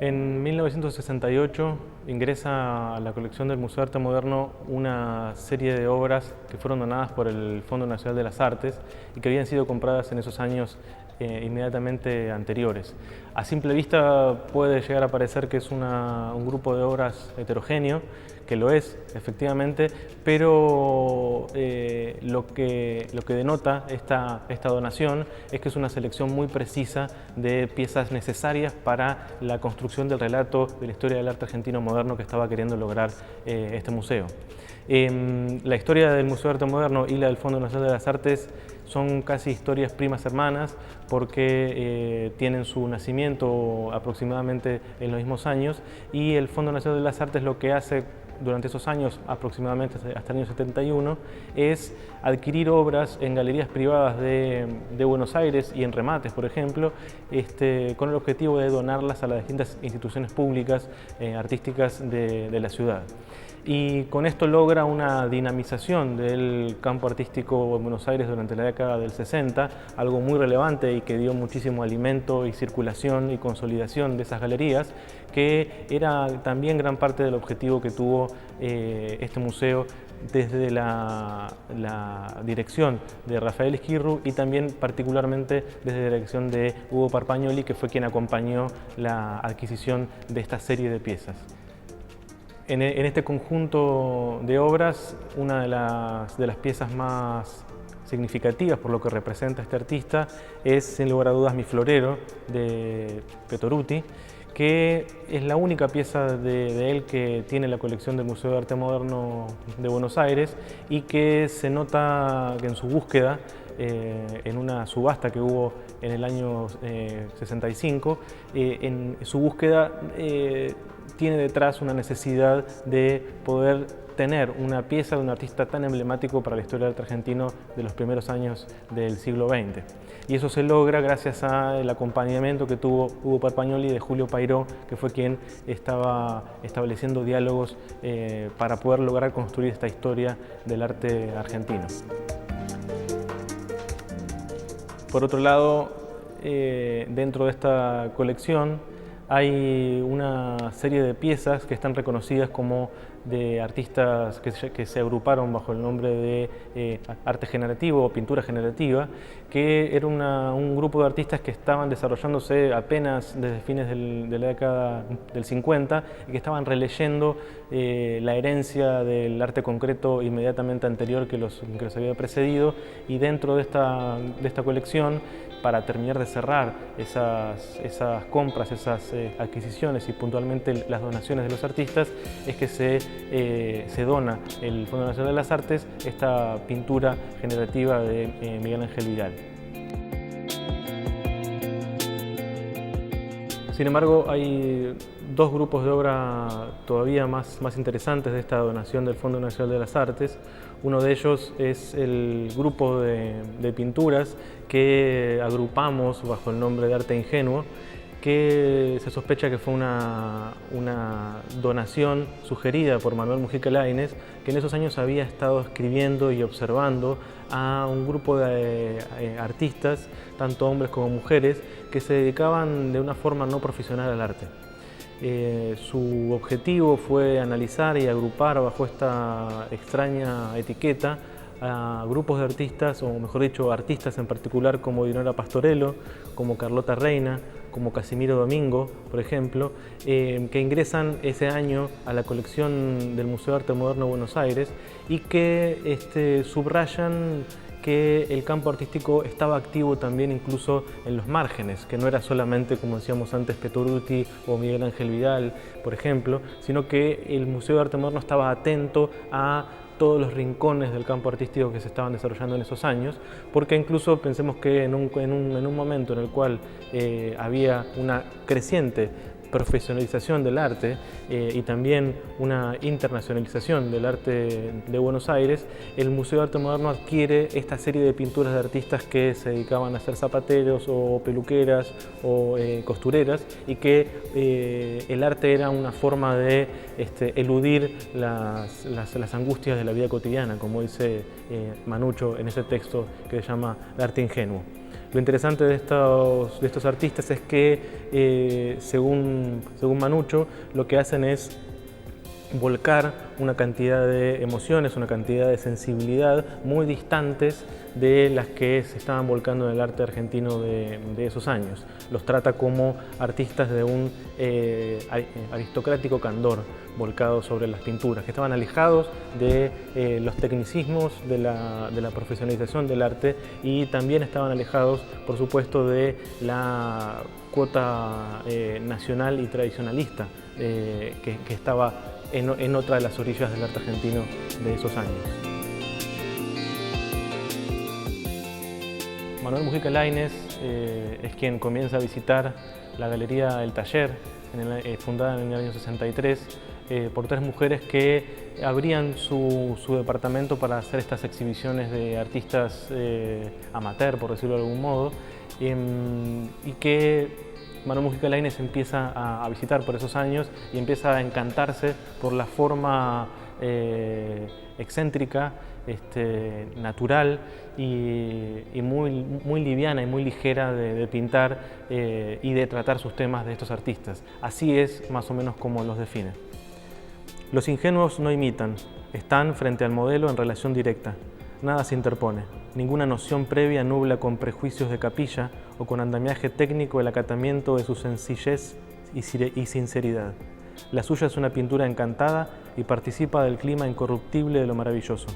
En 1968 ingresa a la colección del Museo de Arte Moderno una serie de obras que fueron donadas por el Fondo Nacional de las Artes y que habían sido compradas en esos años inmediatamente anteriores. A simple vista puede llegar a parecer que es un grupo de obras heterogéneo, que lo es efectivamente, pero lo que denota esta donación es que es una selección muy precisa de piezas necesarias para la construcción del relato de la historia del arte argentino moderno que estaba queriendo lograr este museo. La historia del Museo de Arte Moderno y la del Fondo Nacional de las Artes son casi historias primas hermanas porque tienen su nacimiento aproximadamente en los mismos años, y el Fondo Nacional de las Artes lo que hace durante esos años, aproximadamente hasta el año 71, es adquirir obras en galerías privadas de Buenos Aires y en remates, por ejemplo, con el objetivo de donarlas a las distintas instituciones públicas artísticas de la ciudad. Y con esto logra una dinamización del campo artístico en Buenos Aires durante la década del 60, algo muy relevante y que dio muchísimo alimento y circulación y consolidación de esas galerías, que era también gran parte del objetivo que tuvo este museo desde la dirección de Rafael Esquirru y también particularmente desde la dirección de Hugo Parpagnoli, que fue quien acompañó la adquisición de esta serie de piezas. En este conjunto de obras, una de las piezas más significativas por lo que representa este artista es, sin lugar a dudas, Mi Florero, de Petoruti, que es la única pieza de él que tiene la colección del Museo de Arte Moderno de Buenos Aires, y que se nota que en su búsqueda, en una subasta que hubo en el año 65, en su búsqueda tiene detrás una necesidad de poder tener una pieza de un artista tan emblemático para la historia del arte argentino de los primeros años del siglo XX. Y eso se logra gracias al acompañamiento que tuvo Hugo Parpagnoli de Julio Pairó, que fue quien estaba estableciendo diálogos para poder lograr construir esta historia del arte argentino. Por otro lado, dentro de esta colección hay una serie de piezas que están reconocidas como de artistas que se agruparon bajo el nombre de arte generativo o pintura generativa, que era un grupo de artistas que estaban desarrollándose apenas desde fines de la década del 50 y que estaban releyendo la herencia del arte concreto inmediatamente anterior que los había precedido, y dentro de esta colección, para terminar de cerrar esas compras, esas adquisiciones y puntualmente las donaciones de los artistas, es que se dona el Fondo Nacional de las Artes esta pintura generativa de Miguel Ángel Vidal. Sin embargo, hay dos grupos de obra todavía más interesantes de esta donación del Fondo Nacional de las Artes. Uno de ellos es el grupo de pinturas que agrupamos bajo el nombre de Arte Ingenuo, que se sospecha que fue una donación sugerida por Manuel Mujica Lainez, que en esos años había estado escribiendo y observando a un grupo de artistas, tanto hombres como mujeres, que se dedicaban de una forma no profesional al arte. Su objetivo fue analizar y agrupar bajo esta extraña etiqueta a grupos de artistas, o mejor dicho, artistas en particular como Dinora Pastorello, como Carlota Reina, como Casimiro Domingo, por ejemplo, que ingresan ese año a la colección del Museo de Arte Moderno de Buenos Aires y que subrayan que el campo artístico estaba activo también incluso en los márgenes, que no era solamente, como decíamos antes, Petoruti o Miguel Ángel Vidal, por ejemplo, sino que el Museo de Arte Moderno estaba atento a todos los rincones del campo artístico que se estaban desarrollando en esos años, porque incluso pensemos que en un momento en el cual había una creciente profesionalización del arte y también una internacionalización del arte de Buenos Aires, el Museo de Arte Moderno adquiere esta serie de pinturas de artistas que se dedicaban a ser zapateros o peluqueras o costureras, y que el arte era una forma de eludir las angustias de la vida cotidiana, como dice Manucho en ese texto que se llama El arte ingenuo. Lo interesante de estos artistas es que, según Manucho, lo que hacen es volcar una cantidad de emociones, una cantidad de sensibilidad muy distantes de las que se estaban volcando en el arte argentino de esos años. Los trata como artistas de un aristocrático candor volcado sobre las pinturas, que estaban alejados de los tecnicismos de la profesionalización del arte y también estaban alejados, por supuesto, de la cuota nacional y tradicionalista que estaba en otra de las orillas del arte argentino de esos años. Manuel Mujica Lainez es quien comienza a visitar la Galería El Taller, fundada en el año 63, por tres mujeres que abrían su departamento para hacer estas exhibiciones de artistas amateur, por decirlo de algún modo, y que Manuel Mujica Lainez empieza a visitar por esos años y empieza a encantarse por la forma excéntrica, natural y muy liviana y muy ligera de pintar y de tratar sus temas de estos artistas. Así es más o menos como los define. Los ingenuos no imitan, están frente al modelo en relación directa. Nada se interpone, ninguna noción previa nubla con prejuicios de capilla o con andamiaje técnico el acatamiento de su sencillez y sinceridad. La suya es una pintura encantada y participa del clima incorruptible de lo maravilloso.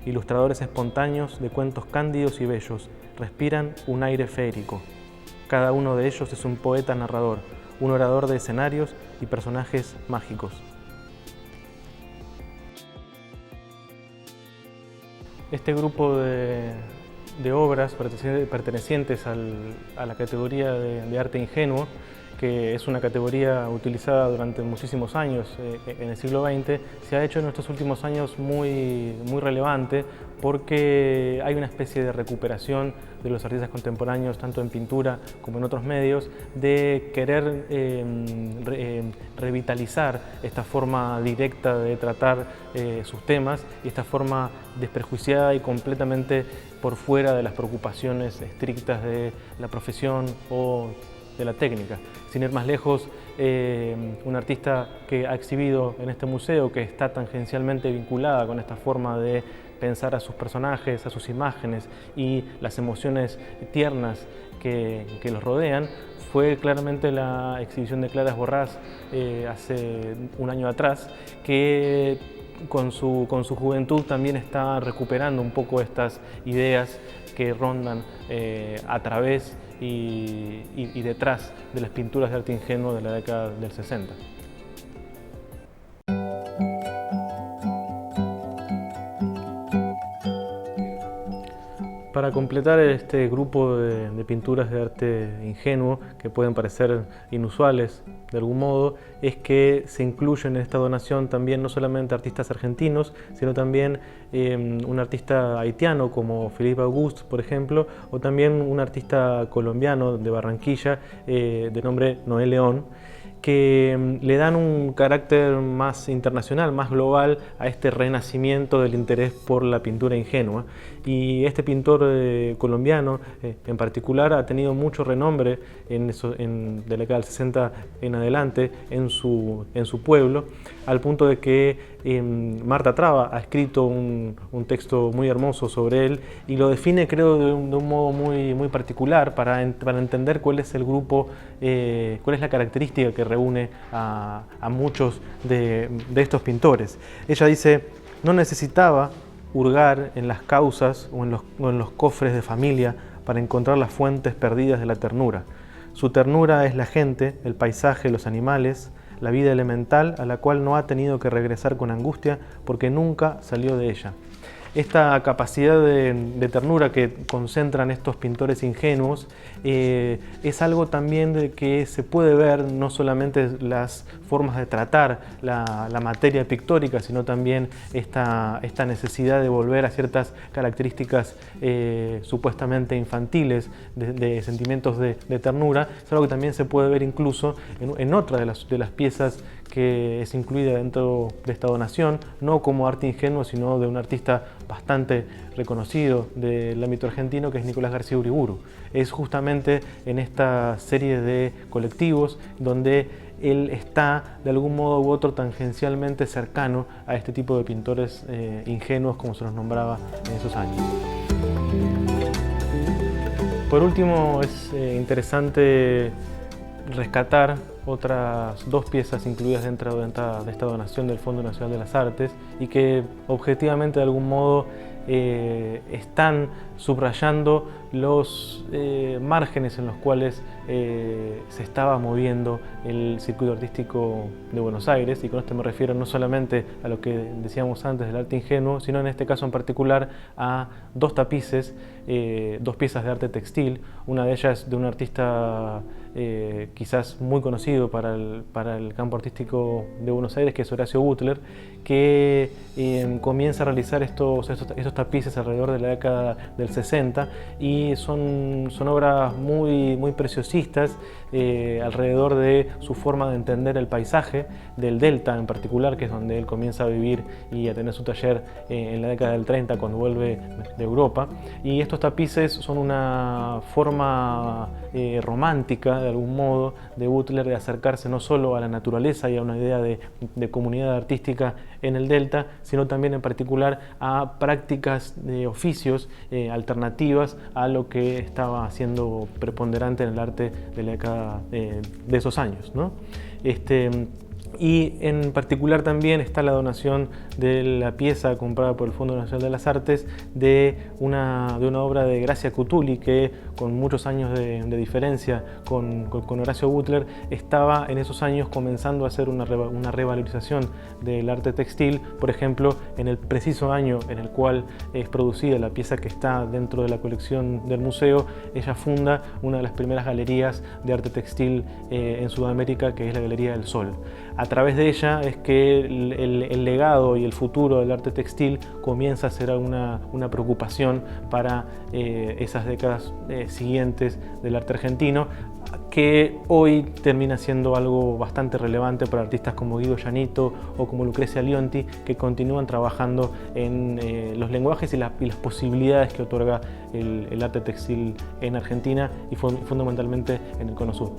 Ilustradores espontáneos de cuentos cándidos y bellos respiran un aire feérico. Cada uno de ellos es un poeta narrador, un orador de escenarios y personajes mágicos. Este grupo de obras pertenecientes a la categoría de arte ingenuo, que es una categoría utilizada durante muchísimos años en el siglo XX, se ha hecho en estos últimos años muy relevante porque hay una especie de recuperación de los artistas contemporáneos, tanto en pintura como en otros medios, de querer revitalizar esta forma directa de tratar sus temas y esta forma desprejuiciada y completamente por fuera de las preocupaciones estrictas de la profesión o de la técnica. Sin ir más lejos, un artista que ha exhibido en este museo, que está tangencialmente vinculada con esta forma de pensar a sus personajes, a sus imágenes y las emociones tiernas que los rodean, fue claramente la exhibición de Clara Borrás hace un año atrás, que con su juventud también está recuperando un poco estas ideas que rondan a través y detrás de las pinturas de arte ingenuo de la década del 60. Para completar este grupo de pinturas de arte ingenuo, que pueden parecer inusuales de algún modo, es que se incluyen en esta donación también no solamente artistas argentinos, sino también un artista haitiano como Philippe Auguste, por ejemplo, o también un artista colombiano de Barranquilla de nombre Noé León, que le dan un carácter más internacional, más global a este renacimiento del interés por la pintura ingenua. Y este pintor colombiano en particular ha tenido mucho renombre de la década del 60 en adelante en su pueblo, al punto de que Marta Traba ha escrito un texto muy hermoso sobre él y lo define, creo, de un modo muy particular para entender cuál es el grupo, cuál es la característica que reúne a muchos de estos pintores. Ella dice: no necesitaba hurgar en las causas o en los cofres de familia para encontrar las fuentes perdidas de la ternura. Su ternura es la gente, el paisaje, los animales, la vida elemental a la cual no ha tenido que regresar con angustia porque nunca salió de ella. Esta capacidad de ternura que concentran estos pintores ingenuos es algo también de que se puede ver no solamente las formas de tratar la materia pictórica, sino también esta necesidad de volver a ciertas características supuestamente infantiles de sentimientos de ternura. Es algo que también se puede ver incluso en otra de las piezas que es incluida dentro de esta donación, no como arte ingenuo, sino de un artista bastante reconocido del ámbito argentino, que es Nicolás García Uriburu. Es justamente en esta serie de colectivos donde él está de algún modo u otro tangencialmente cercano a este tipo de pintores ingenuos, como se los nombraba en esos años. Por último, es interesante rescatar otras dos piezas incluidas dentro de esta donación del Fondo Nacional de las Artes y que objetivamente de algún modo están subrayando los márgenes en los cuales se estaba moviendo el circuito artístico de Buenos Aires, y con esto me refiero no solamente a lo que decíamos antes del arte ingenuo, sino en este caso en particular a dos tapices, dos piezas de arte textil, una de ellas de un artista quizás muy conocido para el campo artístico de Buenos Aires, que es Horacio Butler, que comienza a realizar estos tapices alrededor de la década del 60 y son obras muy preciosistas alrededor de su forma de entender el paisaje del Delta en particular, que es donde él comienza a vivir y a tener su taller en la década del 30 cuando vuelve de Europa. Y estos tapices son una forma romántica de algún modo de Butler de acercarse no solo a la naturaleza y a una idea de comunidad artística en el Delta, sino también en particular a prácticas de oficios alternativas a lo que estaba siendo preponderante en el arte de la década de esos años, ¿no? Y en particular también está la donación de la pieza comprada por el Fondo Nacional de las Artes de una obra de Gracia Cutuli, que con muchos años de diferencia con Horacio Butler estaba en esos años comenzando a hacer una revalorización del arte textil. Por ejemplo, en el preciso año en el cual es producida la pieza que está dentro de la colección del museo, ella funda una de las primeras galerías de arte textil en Sudamérica, que es la Galería del Sol. A través de ella es que el legado y el futuro del arte textil comienza a ser una preocupación para esas décadas siguientes del arte argentino, que hoy termina siendo algo bastante relevante para artistas como Guido Yanito o como Lucrecia Lionti, que continúan trabajando en los lenguajes y las posibilidades que otorga el arte textil en Argentina y fundamentalmente en el Cono Sur.